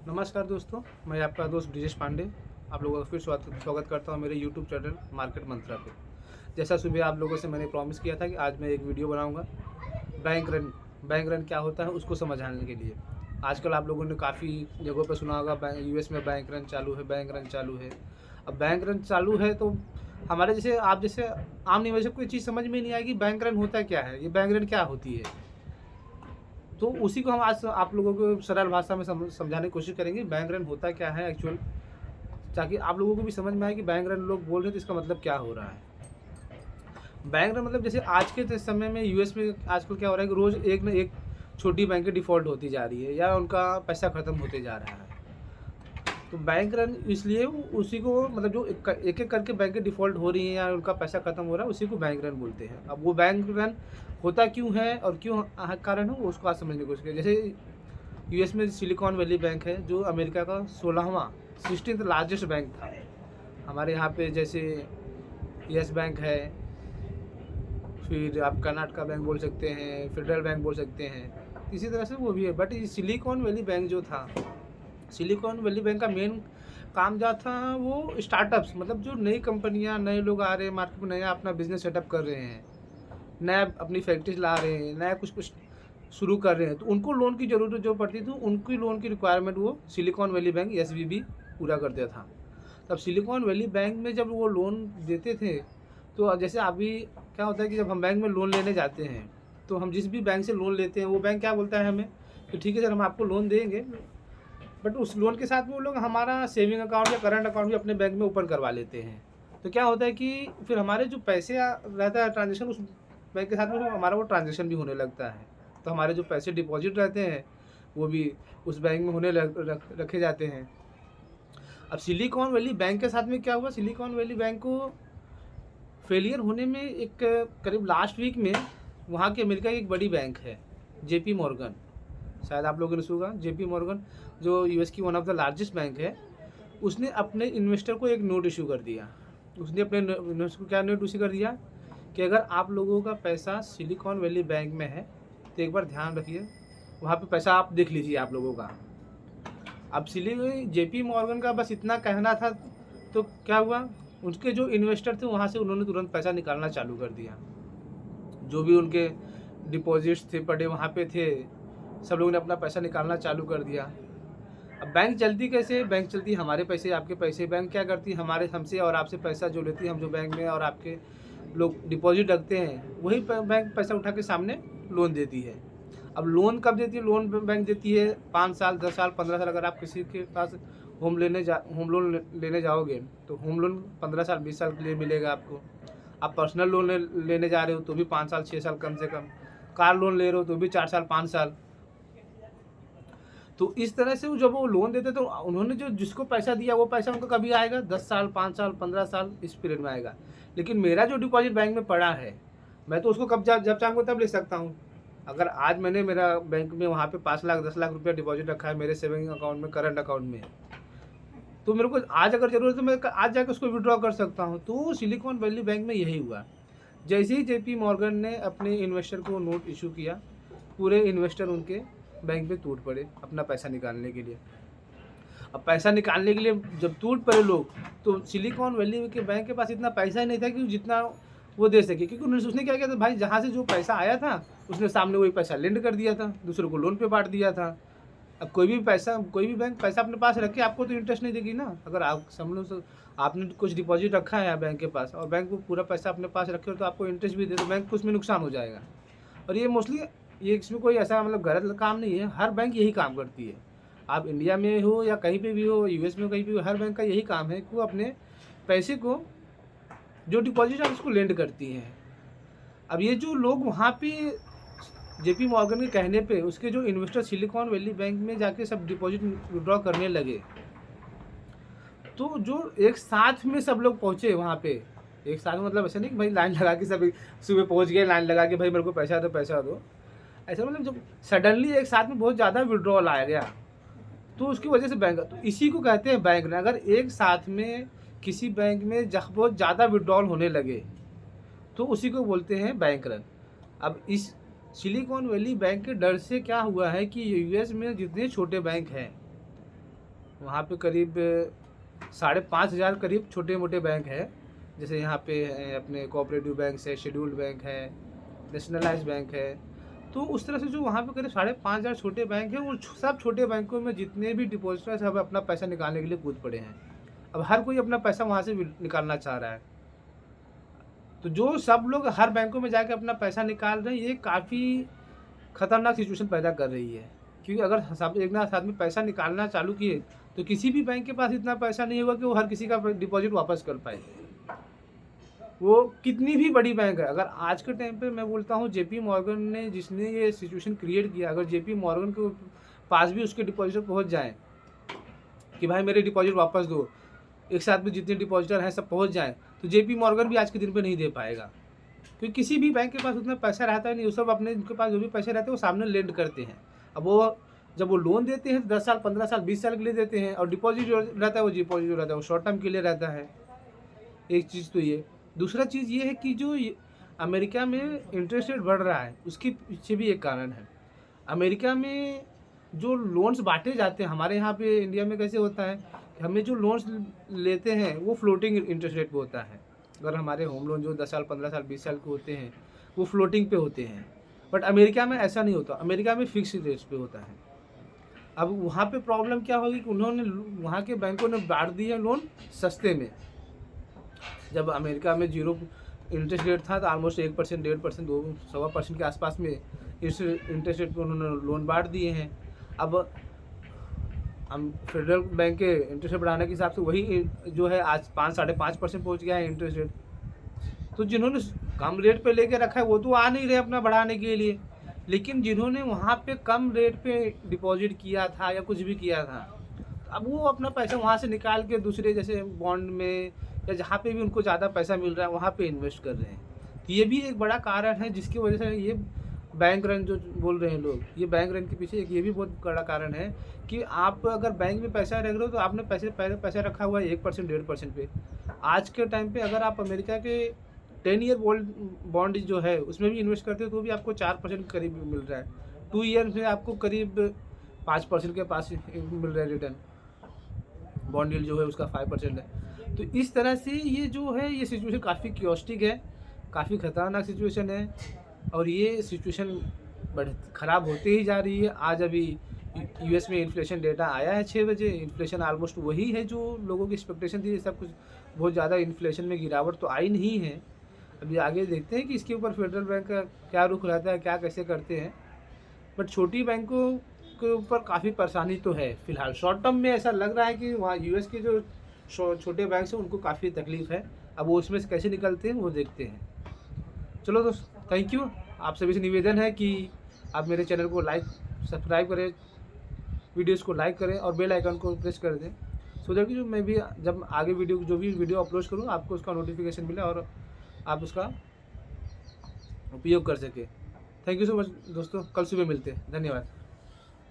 नमस्कार दोस्तों, मैं आपका दोस्त ब्रिजेश पांडे। आप लोगों का फिर स्वागत करता हूं मेरे यूट्यूब चैनल मार्केट मंत्रा पे। जैसा सुबह आप लोगों से मैंने प्रॉमिस किया था कि आज मैं एक वीडियो बनाऊंगा बैंक रन क्या होता है उसको समझाने के लिए। आजकल आप लोगों ने काफ़ी जगहों पर सुना होगा यूएस में बैंक रन चालू है, बैंक रन चालू है। अब बैंक रन चालू है तो हमारे जैसे आप जैसे आम निवेशक को ये चीज़ समझ में नहीं आएगी बैंक रन होता क्या है, ये बैंक रन क्या होती है। तो उसी को हम आज आप लोगों को सरल भाषा में समझाने की कोशिश करेंगे बैंक रन होता क्या है एक्चुअल, ताकि आप लोगों को भी समझ में आए कि बैंक रन लोग बोल रहे हैं तो इसका मतलब क्या हो रहा है। बैंक रन मतलब जैसे आज के समय में यूएस में आजकल क्या हो रहा है कि रोज़ एक ना एक छोटी बैंकें डिफ़ॉल्ट होती जा रही है या उनका पैसा ख़त्म होते जा रहा है। तो बैंक रन इसलिए उसी को मतलब जो एक-एक करके बैंकें डिफ़ॉल्ट हो रही हैं या उनका पैसा ख़त्म हो रहा है, उसी को बैंक रन बोलते हैं। अब वो बैंक रन होता क्यों है और क्यों कारण है, उसको आज समझने की कोशिश करें। जैसे यूएस में सिलिकॉन वैली बैंक है जो अमेरिका का 16वां 16th लार्जेस्ट बैंक था। हमारे यहाँ पे जैसे यस बैंक है, फिर आप कर्नाटका बैंक बोल सकते हैं, फेडरल बैंक बोल सकते हैं, इसी तरह से वो भी है। बट ये सिलिकॉन वैली बैंक जो था, सिलिकॉन वैली बैंक का मेन काम जो था वो स्टार्टअप्स, मतलब जो नई कंपनियां, नए लोग आ रहे हैं मार्केट में, नया अपना बिजनेस सेटअप कर रहे हैं, नया अपनी फैक्ट्रीज ला रहे हैं, नया कुछ कुछ शुरू कर रहे हैं, तो उनको लोन की ज़रूरत जो पड़ती थी, उनकी लोन की रिक्वायरमेंट वो सिलिकॉन वैली बैंक एसवीबी पूरा करता था। तब सिलिकॉन वैली बैंक में जब वो लोन देते थे, तो जैसे अभी क्या होता है कि जब हम बैंक में लोन लेने जाते हैं, तो हम जिस भी बैंक से लोन लेते हैं वो बैंक क्या बोलता है हमें कि ठीक है सर, हम आपको लोन देंगे, बट उस लोन के साथ में वो लोग हमारा सेविंग अकाउंट या करंट अकाउंट भी अपने बैंक में ओपन करवा लेते हैं। तो क्या होता है कि फिर हमारे जो पैसे रहता है ट्रांजेक्शन, उस बैंक के साथ में हमारा वो ट्रांजेक्शन भी होने लगता है। तो हमारे जो पैसे डिपॉजिट रहते हैं वो भी उस बैंक में रखे जाते हैं। अब सिलिकॉन वैली बैंक के साथ में क्या हुआ, सिलिकॉन वैली बैंक को फेलियर होने में एक करीब लास्ट वीक में वहाँ की अमेरिका की एक बड़ी बैंक है जेपी मॉर्गन, शायद आप लोगों ने सुना, जेपी मॉर्गन जो यूएस की one of the largest bank है, उसने अपने इन्वेस्टर को एक नोट इशू कर दिया। उसने अपने इन्वेस्टर को क्या नोट इशू कर दिया कि अगर आप लोगों का पैसा सिलिकॉन वैली बैंक में है तो एक बार ध्यान रखिए, वहाँ पे पैसा आप देख लीजिए आप लोगों का। अब जेपी मॉर्गन का बस इतना कहना था, तो क्या हुआ, उनके जो इन्वेस्टर थे वहाँ से उन्होंने तुरंत पैसा निकालना चालू कर दिया। जो भी उनके डिपॉजिट्स थे पड़े वहाँ पे थे, सब लोगों ने अपना पैसा निकालना चालू कर दिया। अब बैंक चलती कैसे, बैंक चलती हमारे पैसे आपके पैसे। बैंक क्या करती, हमारे हमसे और आपसे पैसा जो लेती है, हम जो बैंक में और आपके लोग डिपॉजिट रखते हैं, वही बैंक पैसा उठा के सामने लोन देती है। अब लोन कब देती है, लोन बैंक देती है 5 साल 10 साल 15 साल। अगर आप किसी के पास होम लोन लेने जाओगे तो होम लोन 15 साल 20 साल के लिए मिलेगा आपको। आप पर्सनल लोन लेने जा रहे हो तो भी 5 साल 6 साल कम से कम। कार लोन ले रहे हो तो भी 4 साल 5 साल। तो इस तरह से जब वो लोन देते तो उन्होंने जो जिसको पैसा दिया वो पैसा उनको कभी आएगा, 10 साल 5 साल 15 साल इस पीरियड में आएगा। लेकिन मेरा जो डिपॉजिट बैंक में पड़ा है, मैं तो उसको कब जब चाहूँगा तब ले सकता हूँ। अगर आज मैंने मेरा बैंक में वहाँ पे 5 लाख 10 लाख रुपया डिपॉजिट रखा है मेरे सेविंग अकाउंट में, करंट अकाउंट में, तो मेरे को आज अगर ज़रूरत है तो मैं आज जाकर उसको विड्रॉ कर सकता हूँ। तो सिलिकॉन वैली बैंक में यही हुआ। जैसे ही जेपी मॉर्गन ने अपने इन्वेस्टर को नोट इशू किया, पूरे इन्वेस्टर उनके बैंक में टूट पड़े अपना पैसा निकालने के लिए। अब पैसा निकालने के लिए जब टूट पड़े लोग, तो सिलिकॉन वैली के बैंक के पास इतना पैसा ही नहीं था कि जितना वो दे सके, क्योंकि उसने क्या किया था भाई, जहाँ से जो पैसा आया था उसने सामने वही पैसा लेंड कर दिया था, दूसरों को लोन पे बांट दिया था। अब कोई भी बैंक पैसा अपने पास रखे आपको तो इंटरेस्ट नहीं देगी ना। अगर आप समझो आपने कुछ डिपॉजिट रखा है बैंक के पास और बैंक वो पूरा पैसा अपने पास रखे हो तो आपको इंटरेस्ट भी दे, तो बैंक को उसमें नुकसान हो जाएगा। और ये मोस्टली ये इसमें कोई ऐसा मतलब गलत काम नहीं है, हर बैंक यही काम करती है। आप इंडिया में हो या कहीं पे भी हो, यूएस में हो, कहीं भी हो, हर बैंक का यही काम है कि वो अपने पैसे को जो डिपॉजिट है उसको लेंड करती है। अब ये जो लोग वहाँ पे जेपी मॉर्गन के कहने पे उसके जो इन्वेस्टर सिलिकॉन वैली बैंक में जाके सब डिपॉजिट विड्रॉ करने लगे, तो जो एक साथ में सब लोग पहुँचे वहाँ पे, एक साथ में मतलब ऐसा नहीं कि भाई लाइन लगा के सब सुबह पहुँच गए लाइन लगा के भाई मेरे को पैसा दो, ऐसा मतलब जब सडनली एक साथ में बहुत ज़्यादा विड्रॉल आया गया तो उसकी वजह से बैंक, तो इसी को कहते हैं बैंक रन। अगर एक साथ में किसी बैंक में बहुत ज़्यादा विड्रॉल होने लगे तो उसी को बोलते हैं बैंक रन। अब इस सिलिकॉन वैली बैंक के डर से क्या हुआ है कि यूएस में जितने छोटे बैंक हैं वहाँ पे करीब 5,500 करीब छोटे मोटे बैंक है। जैसे यहाँ पे अपने कोऑपरेटिव बैंक है, शेड्यूल्ड बैंक है, नेशनलाइज्ड बैंक है। तो उस तरह से जो वहाँ पे करीब 5,500 छोटे बैंक हैं, वो सब छोटे बैंकों में जितने भी डिपॉजिटर सब अपना पैसा निकालने के लिए कूद पड़े हैं। अब हर कोई अपना पैसा वहाँ से निकालना चाह रहा है। तो जो सब लोग हर बैंकों में जाके अपना पैसा निकाल रहे हैं, ये काफ़ी खतरनाक सिचुएशन पैदा कर रही है। क्योंकि अगर सब एक ना आदमी पैसा निकालना चालू किए तो किसी भी बैंक के पास इतना पैसा नहीं होगा कि वो हर किसी का डिपॉजिट वापस कर पाए, वो कितनी भी बड़ी बैंक है। अगर आज के टाइम पे मैं बोलता हूँ जेपी मॉर्गन ने जिसने ये सिचुएशन क्रिएट किया, अगर जेपी मॉर्गन के पास भी उसके डिपॉजिटर पहुँच जाएँ कि भाई मेरे डिपॉजिट वापस दो, एक साथ में जितने डिपॉजिटर हैं सब पहुँच जाएँ, तो जेपी मॉर्गन भी आज के दिन पे नहीं दे पाएगा। क्योंकि किसी भी बैंक के पास उतना पैसा रहता है नहीं, वो सब अपने उनके पास जो भी पैसे रहते हैं वो सामने लेंड करते हैं। अब वो जब वो लोन देते हैं 10 साल 15 साल 20 साल के लिए देते हैं, और डिपॉजिट जो रहता है वो डिपॉजिट जो रहता है वो शॉर्ट टर्म के लिए रहता है। एक चीज़ तो ये। दूसरा चीज़ ये है कि जो अमेरिका में इंटरेस्ट रेट बढ़ रहा है, उसके पीछे भी एक कारण है। अमेरिका में जो लोन्स बांटे जाते हैं, हमारे यहाँ पे इंडिया में कैसे होता है कि हमें जो लोन्स लेते हैं वो फ्लोटिंग इंटरेस्ट रेट पे होता है। अगर हमारे होम लोन जो 10 साल 15 साल 20 साल के होते हैं वो फ्लोटिंग पे होते हैं, बट अमेरिका में ऐसा नहीं होता। अमेरिका में फिक्स रेट्स पे होता है। अब वहाँ पे प्रॉब्लम क्या होगी कि उन्होंने वहाँ के बैंकों ने बांट दिए लोन सस्ते में। जब अमेरिका में 0 इंटरेस्ट रेट था तो ऑलमोस्ट 1%, 1.5%, 2.25% के आसपास में इस इंटरेस्ट रेट पर उन्होंने लोन बांट दिए हैं। अब हम फेडरल बैंक के इंटरेस्ट रेट बढ़ाने के हिसाब से वही जो है आज 5-5.5% पहुँच गया है इंटरेस्ट रेट। तो जिन्होंने कम रेट पे लेके रखा है वो तो आ नहीं रहे अपना बढ़ाने के लिए, लेकिन जिन्होंने वहाँ पे कम रेट पे डिपॉजिट किया था या कुछ भी किया था, अब वो अपना पैसा वहाँ से निकाल के दूसरे जैसे बॉन्ड में या जहाँ पे भी उनको ज़्यादा पैसा मिल रहा है वहाँ पे इन्वेस्ट कर रहे हैं। तो ये भी एक बड़ा कारण है जिसकी वजह से ये बैंक रन जो बोल रहे हैं लोग, ये बैंक रन के पीछे एक ये भी बहुत बड़ा कारण है कि आप अगर बैंक में पैसा रख रहे हो तो आपने पहले पैसा रखा हुआ है 1%, 1.5% पे। आज के टाइम पे अगर आप अमेरिका के 10 ईयर बॉन्ड जो है उसमें भी इन्वेस्ट करते हो तो भी आपको 4% करीब मिल रहा है। 2 ईयर में आपको करीब 5% के पास मिल रहा है रिटर्न। बॉन्ड यील्ड जो है उसका 5% है। तो इस तरह से ये जो है ये सिचुएशन काफ़ी क्योस्टिक है, काफ़ी ख़तरनाक सिचुएशन है, और ये सिचुएशन बड़े ख़राब होते ही जा रही है। आज अभी यूएस में इन्फ्लेशन डेटा आया है 6 बजे। इन्फ्लेशन ऑलमोस्ट वही है जो लोगों की एक्सपेक्टेशन थी। सब कुछ बहुत ज़्यादा इन्फ्लेशन में गिरावट तो आई नहीं है। अभी आगे देखते हैं कि इसके ऊपर फेडरल बैंक का क्या रुख रहता है, क्या कैसे करते हैं। बट छोटी बैंकों के ऊपर काफ़ी परेशानी तो है फ़िलहाल। शॉर्ट टर्म में ऐसा लग रहा है कि वहाँ यूएस के जो छोटे बैंक हैं उनको काफ़ी तकलीफ़ है। अब वो उसमें से कैसे निकलते हैं वो देखते हैं। चलो दोस्त, थैंक यू। आप सभी से निवेदन है कि आप मेरे चैनल को सब्सक्राइब करें, वीडियोस को लाइक करें और बेल आइकन को प्रेस कर दें, सो दैट कि जो मैं भी जब आगे जो भी वीडियो अपलोड करूँ आपको उसका नोटिफिकेशन मिले और आप उसका उपयोग कर सकें। थैंक यू सो मच दोस्तों, कल सुबह मिलते हैं। धन्यवाद।